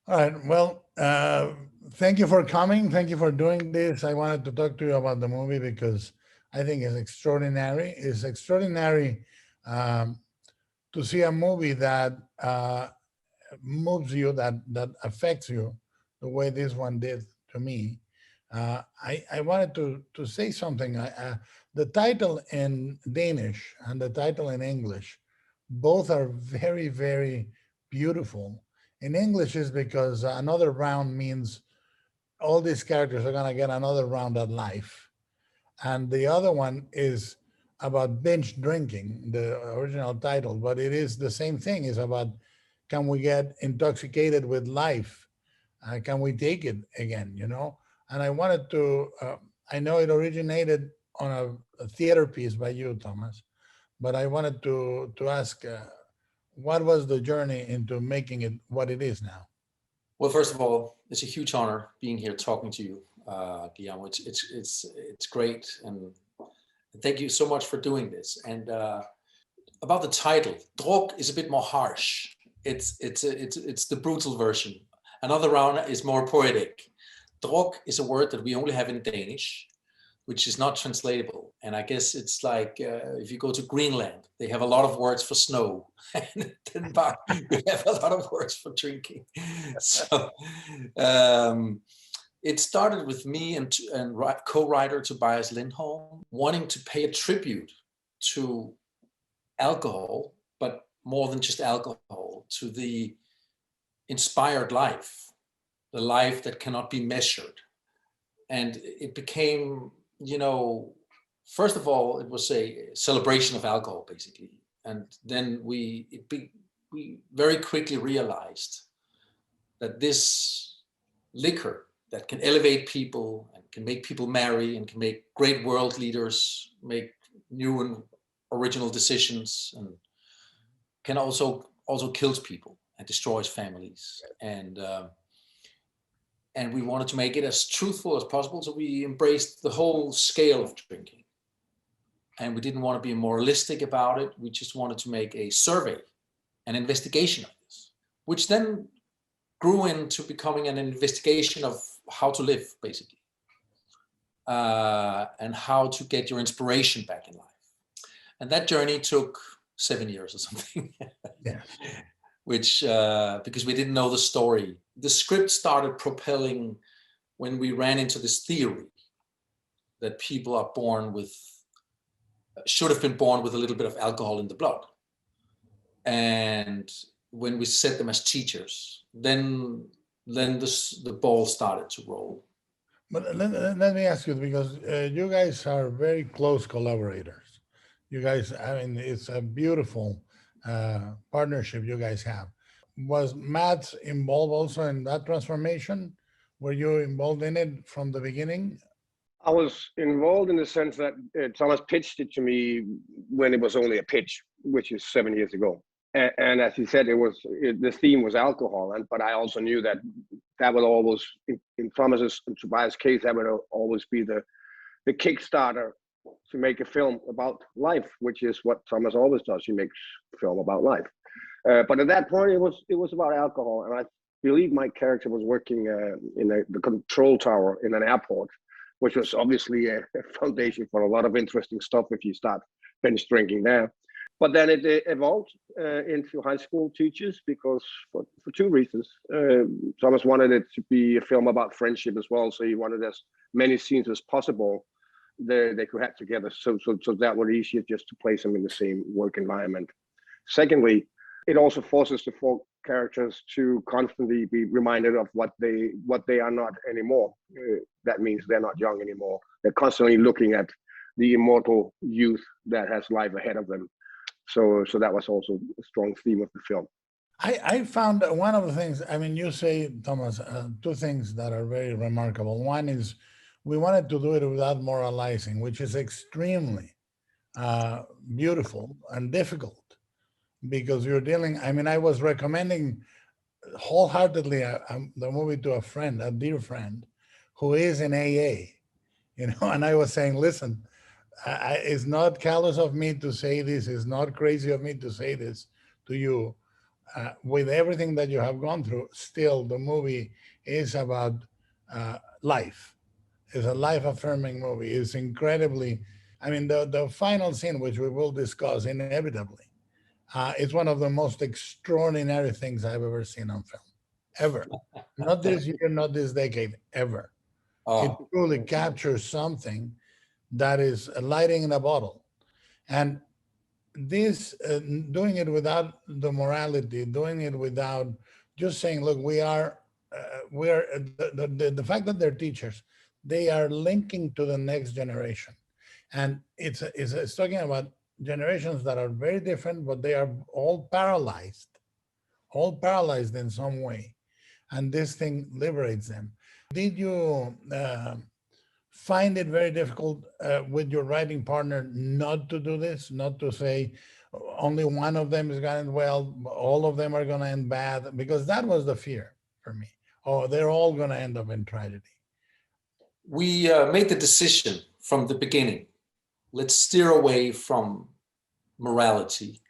All right. Well, thank you for coming. Thank you for doing this. I wanted to talk to you about the movie because I think it's extraordinary. It's extraordinary um, to see a movie that moves you, that affects you, the way this one did to me. I wanted to say something. The title in Danish and the title in English, both are very, very beautiful. In English is because another round means all these characters are gonna get another round at life, and the other one is about binge drinking, the original title, but it is the same thing. It's about, can we get intoxicated with life? Can we take it again? And I wanted to. I know it originated on a theater piece by you, Thomas, but I wanted to ask, what was the journey into making it what it is now? Well, first of all, it's a huge honor being here talking to you, Guillermo. It's great, and thank you so much for doing this. And about the title, "Druk" is a bit more harsh. It's the brutal version. Another round is more poetic. "Druk" is a word that we only have in Danish, which is not translatable. And I guess it's like if you go to Greenland, they have a lot of words for snow. And in Denmark, we have a lot of words for drinking. So it started with me and co-writer Tobias Lindholm wanting to pay a tribute to alcohol, but more than just alcohol, to the inspired life, the life that cannot be measured. And it became, first of all, it was a celebration of alcohol, basically. And then we very quickly realized that this liquor that can elevate people and can make people marry and can make great world leaders make new and original decisions, and can also kills people and destroys families. And we wanted to make it as truthful as possible, so we embraced the whole scale of drinking. And we didn't want to be moralistic about it. We just wanted to make a survey, an investigation of this, which then grew into becoming an investigation of how to live, basically, and how to get your inspiration back in life. And that journey took 7 years or something. Yeah. Which, because we didn't know the story. The script started propelling when we ran into this theory that people are should have been born with a little bit of alcohol in the blood. And when we set them as teachers, then the ball started to roll. But let me ask you, because you guys are very close collaborators. You guys, I mean, it's a beautiful partnership you guys have. Was Matt involved also in that transformation? Were you involved in it from the beginning? I was involved in the sense that Thomas pitched it to me when it was only a pitch, which is 7 years ago. And as he said, the theme was alcohol. But I also knew that would always, in Thomas's and Tobias' case, that would always be the Kickstarter to make a film about life, which is what Thomas always does. He makes a film about life. But at that point, it was about alcohol. And I believe my character was working in the control tower in an airport, which was obviously a foundation for a lot of interesting stuff if you start binge drinking there. But then it evolved into high school teachers because for two reasons. Thomas wanted it to be a film about friendship as well, so he wanted as many scenes as possible they could have together, so that was easier just to place them in the same work environment. Secondly, it also forces the four characters to constantly be reminded of what they are not anymore. That means they're not young anymore. They're constantly looking at the immortal youth that has life ahead of them. So that was also a strong theme of the film. I found one of the things, I mean, you say, Thomas, two things that are very remarkable. One is we wanted to do it without moralizing, which is extremely beautiful and difficult, because you're dealing, I mean, I was recommending wholeheartedly the movie to a friend, a dear friend, who is in AA, and I was saying, listen, it's not callous of me to say this, it's not crazy of me to say this to you, with everything that you have gone through, still the movie is about life. It's a life-affirming movie. It's incredibly. I mean, the final scene, which we will discuss inevitably, is one of the most extraordinary things I've ever seen on film, ever. Not this year, not this decade, ever. It Oh, truly captures something that is a lighting in a bottle. And this, doing it without the morality, doing it without just saying, look, we are the fact that they're teachers, they are linking to the next generation. And it's talking about generations that are very different, but they are all paralyzed in some way. And this thing liberates them. Did you find it very difficult with your writing partner not to do this, not to say only one of them is going to end well, all of them are going to end bad? Because that was the fear for me. Oh, they're all going to end up in tragedy. we made the decision from the beginning. Let's steer away from morality,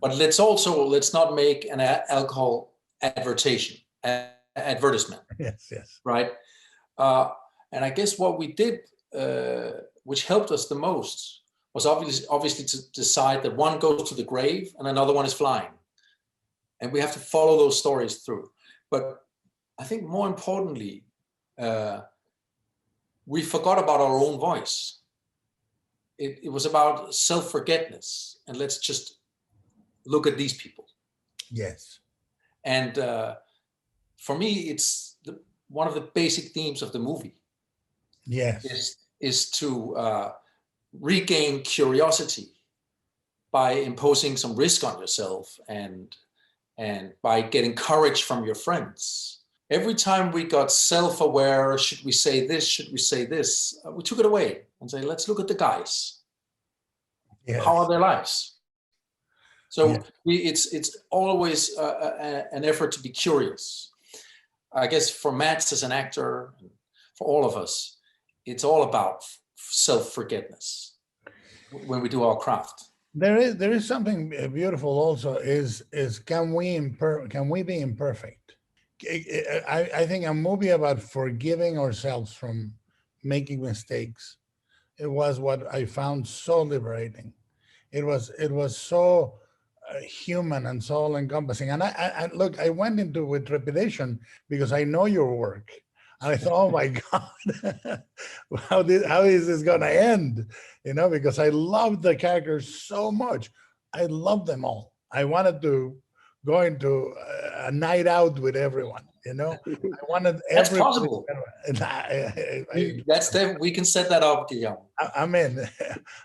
but let's not make an alcohol advertisement, Yes, yes. right? And I guess what we did, which helped us the most, was obviously to decide that one goes to the grave and another one is flying, and we have to follow those stories through. But I think more importantly, we forgot about our own voice. It was about self-forgetness, and let's just look at these people. Yes. And for me, it's one of the basic themes of the movie. Yes. Is to regain curiosity by imposing some risk on yourself and by getting courage from your friends. Every time we got self-aware, should we say this, should we say this, we took it away and say, let's look at the guys. Yes. How are their lives? So Yeah. it's always an effort to be curious. I guess for Mats as an actor, for all of us, it's all about self-forgetness when we do our craft. There is something beautiful also is can we be imperfect? I think a movie about forgiving ourselves from making mistakes, it was what I found so liberating. It was so human and so all encompassing. And I look, I went into it with trepidation because I know your work, and I thought, oh my God, how is this gonna end? Because I loved the characters so much. I loved them all. I wanted to go into a night out with everyone. I wanted That's everybody. possible. We can set that up, Guillermo. I mean,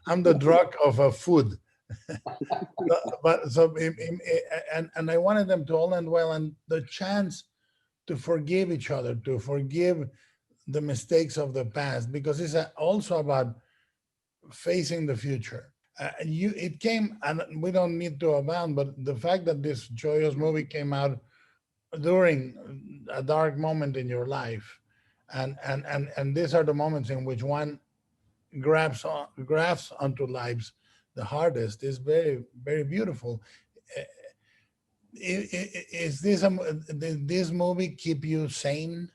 I'm the drug of food. And I wanted them to all end well, and the chance to forgive each other, to forgive the mistakes of the past, because it's also about facing the future. It came, and we don't need to abound, but the fact that this joyous movie came out during a dark moment in your life, and these are the moments in which one grasps onto lives the hardest, is very, very beautiful. Is this movie keep you sane?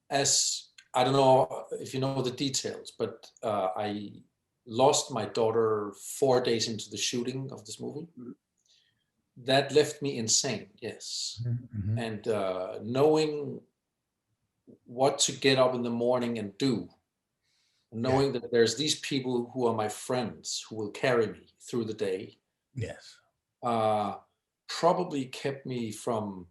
As I don't know if you know the details, but I lost my daughter 4 days into the shooting of this movie. That left me insane, yes. Mm-hmm. And knowing what to get up in the morning and do, knowing that there's these people who are my friends who will carry me through the day, Yes. probably kept me from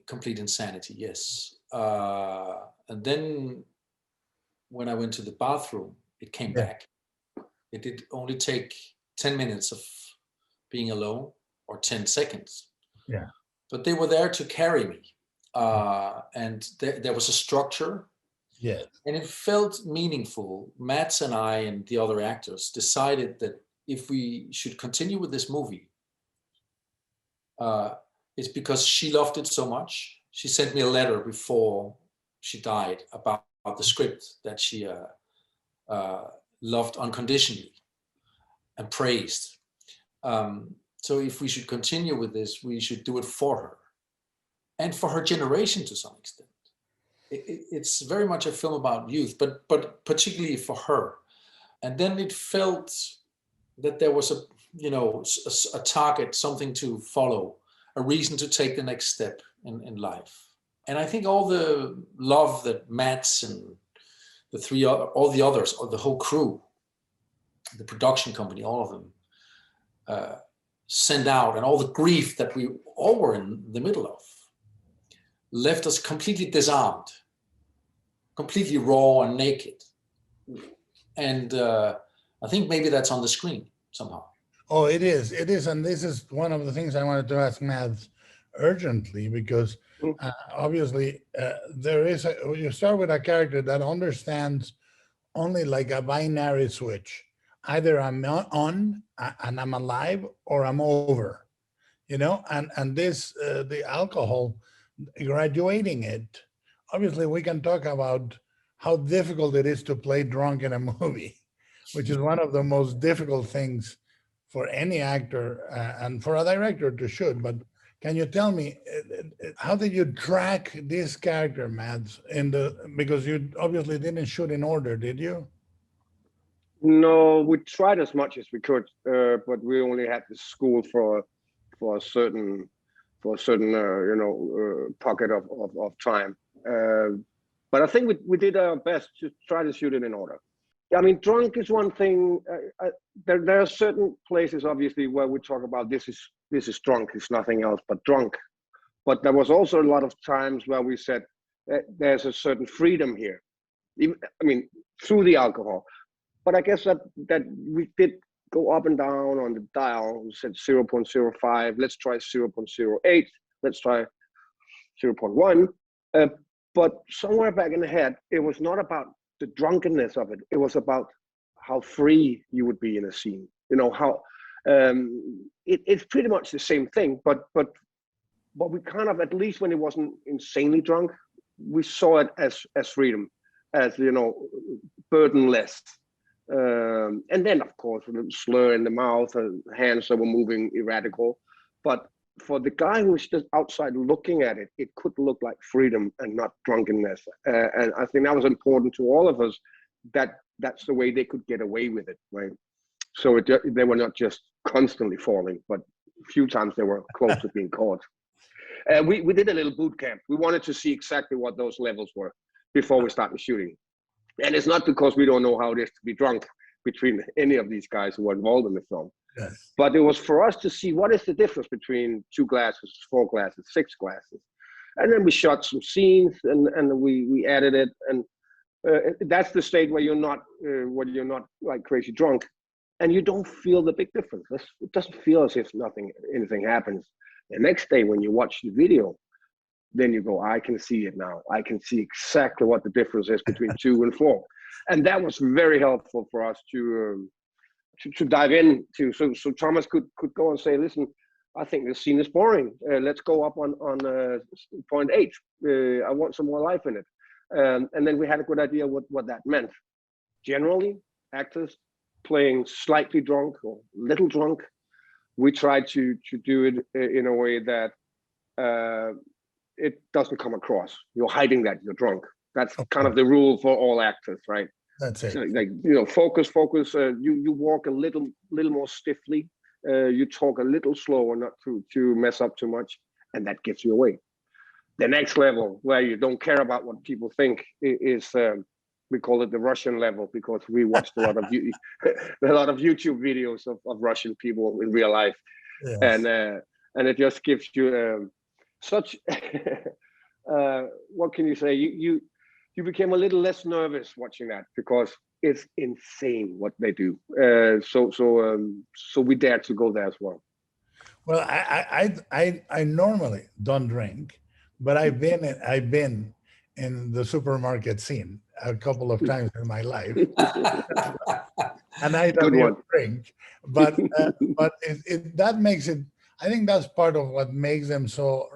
complete insanity, yes. And then when I went to the bathroom, it came back. It did only take 10 minutes of being alone, or 10 seconds. Yeah. But they were there to carry me. And there was a structure. Yes. And it felt meaningful. Mats and I and the other actors decided that if we should continue with this movie, it's because she loved it so much. She sent me a letter before she died about the script that she loved unconditionally and praised. So if we should continue with this, we should do it for her and for her generation to some extent. It's very much a film about youth, but particularly for her. And then it felt that there was a target, something to follow, a reason to take the next step in life. And I think all the love that Mads and all the others, or the whole crew, the production company, all of them, sent out, and all the grief that we all were in the middle of, left us completely disarmed, completely raw and naked. And I think maybe that's on the screen somehow. Oh, it is. It is. And this is one of the things I wanted to ask Mads urgently, because obviously you start with a character that understands only like a binary switch. Either I'm on and I'm alive, or I'm over, and this, the alcohol, graduating it. Obviously, we can talk about how difficult it is to play drunk in a movie, which is one of the most difficult things for any actor and for a director to shoot. But can you tell me, how did you track this character, Mads, because you obviously didn't shoot in order, did you? No, we tried as much as we could, but we only had the school for a certain pocket of time. But I think we did our best to try to shoot it in order. I mean, drunk is one thing. There are certain places, obviously, where we talk about this is drunk, it's nothing else but drunk. But there was also a lot of times where we said there's a certain freedom here. I mean, through the alcohol. But I guess that we did go up and down on the dial. We said 0.05, let's try 0.08, let's try 0.1. But somewhere back in the head, it was not about the drunkenness of it. It was about how free you would be in a scene. How it's pretty much the same thing, but we kind of, at least when it wasn't insanely drunk, we saw it as freedom, as burdenless. And then, of course, a little slur in the mouth, hands that were moving erratical. But for the guy who was just outside looking at it, it could look like freedom and not drunkenness. And I think that was important to all of us, that's the way they could get away with it, right? So they were not just constantly falling, but a few times they were close to being caught. We did a little boot camp. We wanted to see exactly what those levels were before we started shooting. And it's not because we don't know how it is to be drunk between any of these guys who were involved in the film. Yes. But it was for us to see what is the difference between 2 glasses, 4 glasses, 6 glasses. And then we shot some scenes and we added it. And that's the state where you're not like crazy drunk and you don't feel the big difference. It doesn't feel as if anything happens. The next day when you watch the video, then you go, I can see it now. I can see exactly what the difference is between 2 and 4. And that was very helpful for us to dive into. So Thomas could go and say, listen, I think this scene is boring. Let's go up on 0.8. I want some more life in it. And then we had a good idea what that meant. Generally, actors playing slightly drunk or little drunk, we tried to do it in a way that it doesn't come across. You're hiding that you're drunk. That's kind of the rule for all actors, right? That's it. So, focus. You walk a little more stiffly. You talk a little slower, not to mess up too much, and that gets you away. The next level, where you don't care about what people think, is we call it the Russian level, because we watched a lot of YouTube videos of Russian people in real life, yes. And it just gives you such what can you say? You became a little less nervous watching that, because it's insane what they do. So we dared to go there as well. Well, I normally don't drink, but I've been in the supermarket scene a couple of times in my life, and I don't even drink. But that makes it. I think that's part of what makes them so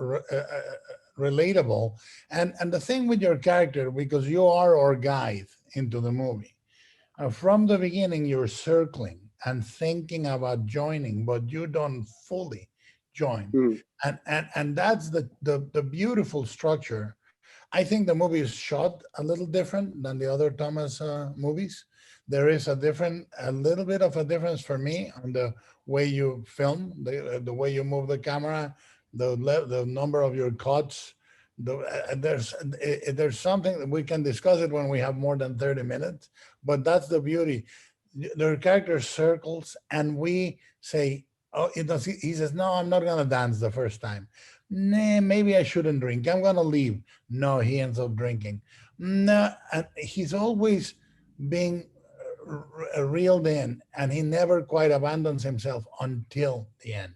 relatable. And the thing with your character, because you are our guide into the movie, from the beginning, you're circling and thinking about joining, but you don't fully join. Mm. And that's the beautiful structure. I think the movie is shot a little different than the other Thomas movies. There is a little bit of a difference for me on the way you film, the way you move the camera, the number of your cuts. There's something that we can discuss it when we have more than 30 minutes, but that's the beauty. The character circles, and we say, "Oh, it does." He says, "No, I'm not gonna dance the first time. Nah, maybe I shouldn't drink. I'm gonna leave." No, he ends up drinking. No, and he's always being reeled in, and he never quite abandons himself until the end.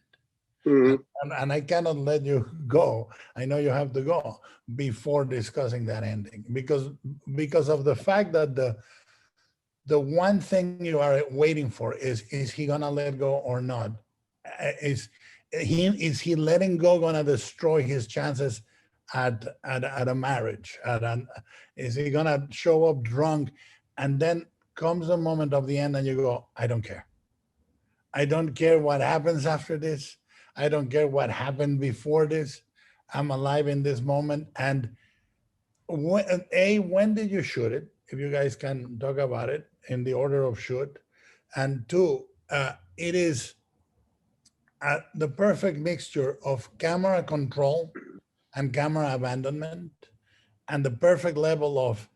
Mm. And I cannot let you go. I know you have to go before discussing that ending, because of the fact that the one thing you are waiting for is he gonna let go or not? Is he letting go gonna destroy his chances at a marriage? Is he gonna show up drunk, and then comes the moment of the end, and you go, I don't care. I don't care what happens after this. I don't care what happened before this. I'm alive in this moment. And when did you shoot it? If you guys can talk about it in the order of shoot. And two, it is the perfect mixture of camera control and camera abandonment, and the perfect level of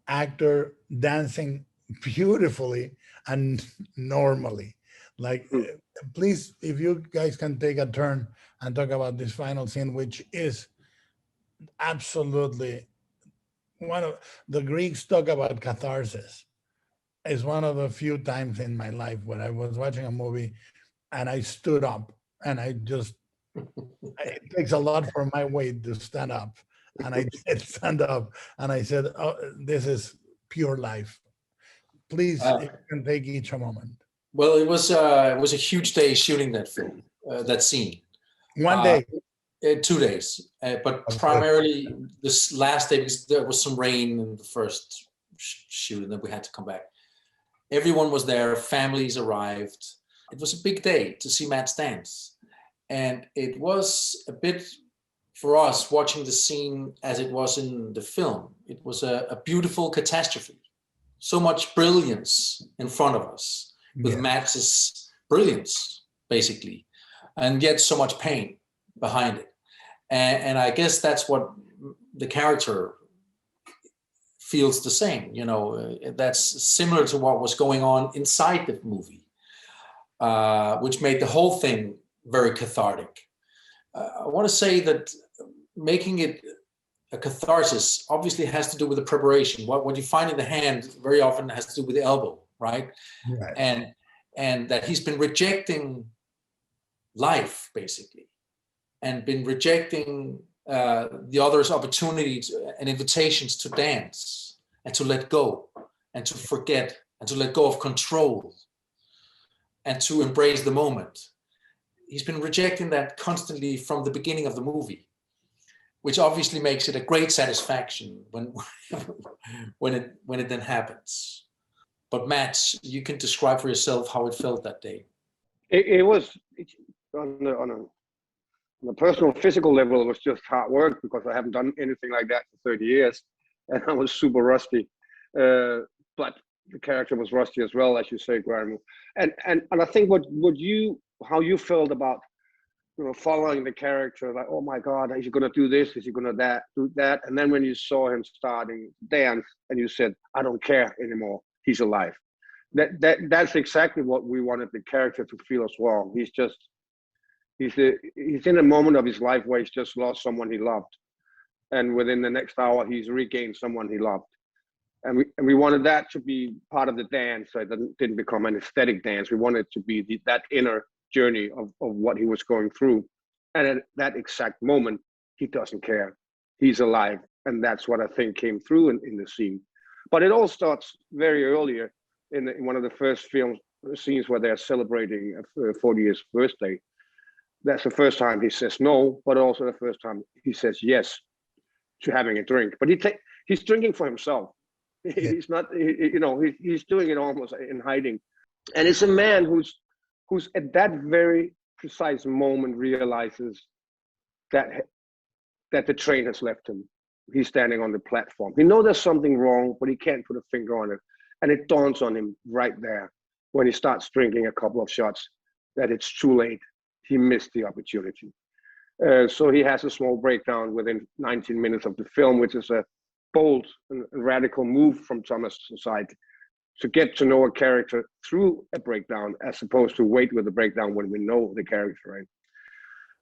actor dancing beautifully and normally. Like, Mm. please, if you guys can take a turn and talk about this final scene, which is absolutely one of the Greeks talk about catharsis. Is one of the few times in my life where I was watching a movie and I stood up, and I just, it takes a lot for my weight to stand up. And I did stand up, and I said, oh, this is pure life. Please, if Uh, you can take each a moment. well, it was a huge day shooting that film, that scene. One Uh, day. 2 days, but Okay. primarily this last day, because there was some rain in the first shoot, and then we had to come back. Everyone was there, families arrived. It was a big day to see Matt dance. And it was a bit, for us, watching the scene as it was in the film, it was a beautiful catastrophe. So much brilliance in front of us, with Yeah. Max's brilliance, basically, and yet so much pain behind it. And I guess that's what the character feels the same. That's similar to what was going on inside the movie, which made the whole thing very cathartic. I want to say that making it a catharsis obviously has to do with the preparation. What you find in the hand very often has to do with the elbow, right? Right. And that he's been rejecting life, basically, and been rejecting the other's opportunities and invitations to dance and to let go and to forget and to let go of control and to embrace the moment. He's been rejecting that constantly from the beginning of the movie, which obviously makes it a great satisfaction when when it then happens. But Matt, you can describe for yourself how it felt that day. It was on a personal physical level. It was just hard work because I haven't done anything like that for 30 years, and I was super rusty. But the character was rusty as well, as you say, Guillermo. And I think how you felt about following the character, like, oh my God, is he gonna do this? Is he gonna do that? And then when you saw him starting to dance, and you said, I don't care anymore. He's alive. That's exactly what we wanted the character to feel as well. He's in a moment of his life where he's just lost someone he loved, and within the next hour he's regained someone he loved, and we wanted that to be part of the dance, so it didn't become an aesthetic dance. We wanted it to be that inner journey of what he was going through, and at that exact moment he doesn't care. He's alive, and that's what I think came through in the scene. But it all starts very earlier in one of the first scenes where they're celebrating a 40 years birthday. That's the first time he says no, but also the first time he says yes to having a drink. But he's drinking for himself. Yeah. He's not, he's doing it almost in hiding. And it's a man who's at that very precise moment realizes that the train has left him. He's standing on the platform. He knows there's something wrong, but he can't put a finger on it. And it dawns on him right there when he starts drinking a couple of shots that it's too late. He missed the opportunity. So he has a small breakdown within 19 minutes of the film, which is a bold and radical move from Thomas' side to get to know a character through a breakdown, as opposed to wait with the breakdown when we know the character, right?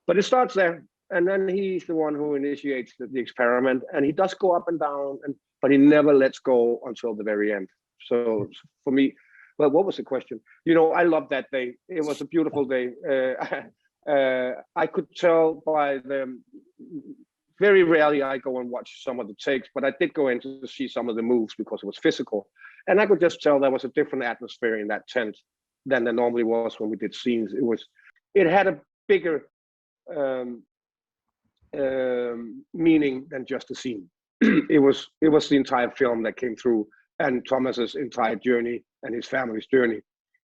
But it starts there, and then he's the one who initiates the experiment, and he does go up and down, but he never lets go until the very end. So for me, well, what was the question? I love that day. It was a beautiful day. I could tell by the, very rarely I go and watch some of the takes, but I did go in to see some of the moves because it was physical. And I could just tell there was a different atmosphere in that tent than there normally was when we did scenes. It had a bigger meaning than just a scene. It was the entire film that came through, and Thomas's entire journey and his family's journey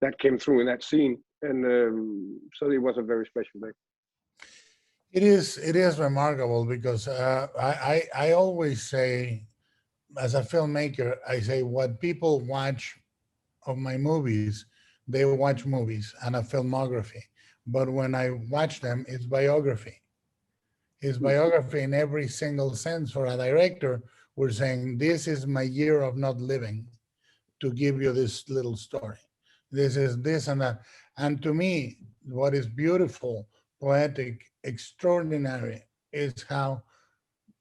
that came through in that scene. And so it was a very special day. It is remarkable because I always say, as a filmmaker, I say what people watch of my movies, they watch movies and a filmography. But when I watch them, it's biography. It's biography in every single sense. For a director, we're saying, this is my year of not living to give you this little story. This is this and that. And to me, what is beautiful, poetic, extraordinary is how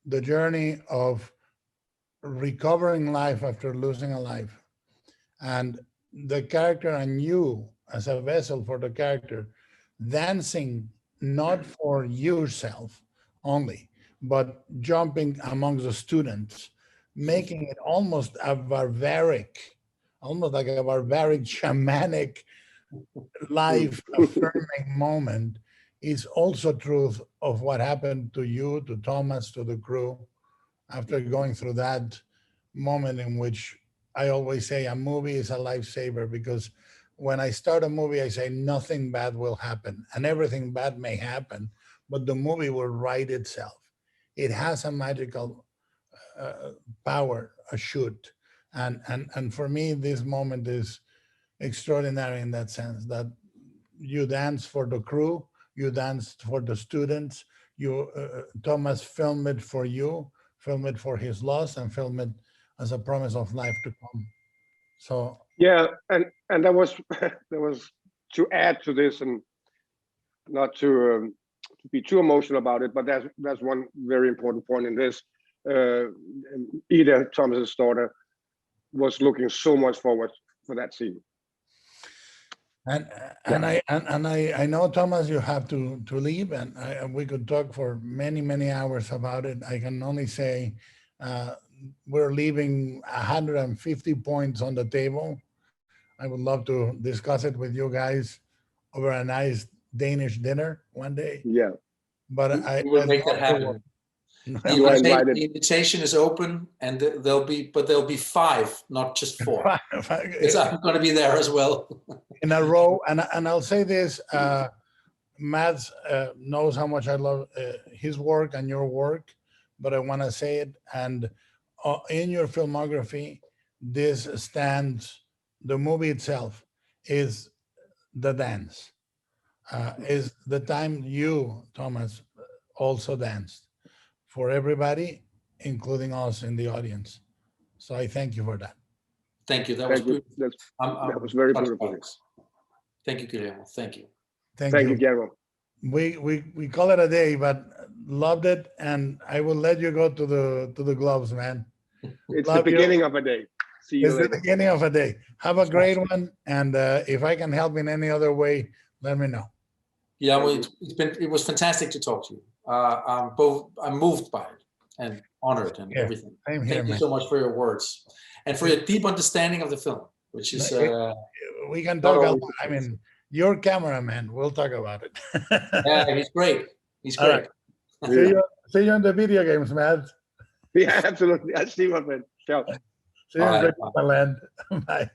the journey of recovering life after losing a life, and the character and you as a vessel for the character, dancing not for yourself only, but jumping amongst the students, making it almost a barbaric, almost like a barbaric shamanic life affirming moment, is also truth of what happened to you, to Thomas, to the crew, after going through that moment in which I always say a movie is a lifesaver, because when I start a movie, I say nothing bad will happen, and everything bad may happen, but the movie will write itself. It has a magical power, a shoot. And for me, this moment is extraordinary in that sense, that you dance for the crew, you danced for the students, Thomas filmed it for you, film it for his loss, and film it as a promise of life to come. So yeah, and there was to add to this, and not to be too emotional about it, but there's one very important point in this. Ida, Thomas's daughter, was looking so much forward for that scene. And I know, Thomas, you have to leave, and we could talk for many hours about it. I can only say we're leaving 150 points on the table. I would love to discuss it with you guys over a nice Danish dinner one day. Yeah, but we will make that happen. The invitation is open, and there'll be 5, not just 4. Because I'm going to be there as well. In a row, and I'll say this, Mads knows how much I love his work and your work, but I want to say it, and in your filmography, this stands, the movie itself is the dance, is the time you, Thomas, also danced for everybody, including us in the audience. So I thank you for that. Thank you. That was beautiful. That was very beautiful. Thank you, Guillermo. Thank you. Thank you, Guillermo. We call it a day, but loved it, and I will let you go to the gloves, man. It's the beginning of a day. See you later. It's the beginning of a day. Have a great one, and if I can help in any other way, let me know. Yeah, well, it was fantastic to talk to you. I'm moved by it and honored and everything. Same here, Thank you so much for your words and for your deep understanding of the film, which is we can talk about, I mean, your cameraman, we'll talk about it. Yeah, he's great. He's great. Right. See you in the video games, man. Yeah, absolutely. I'll see you, my friend. Ciao. See you in the land. Bye.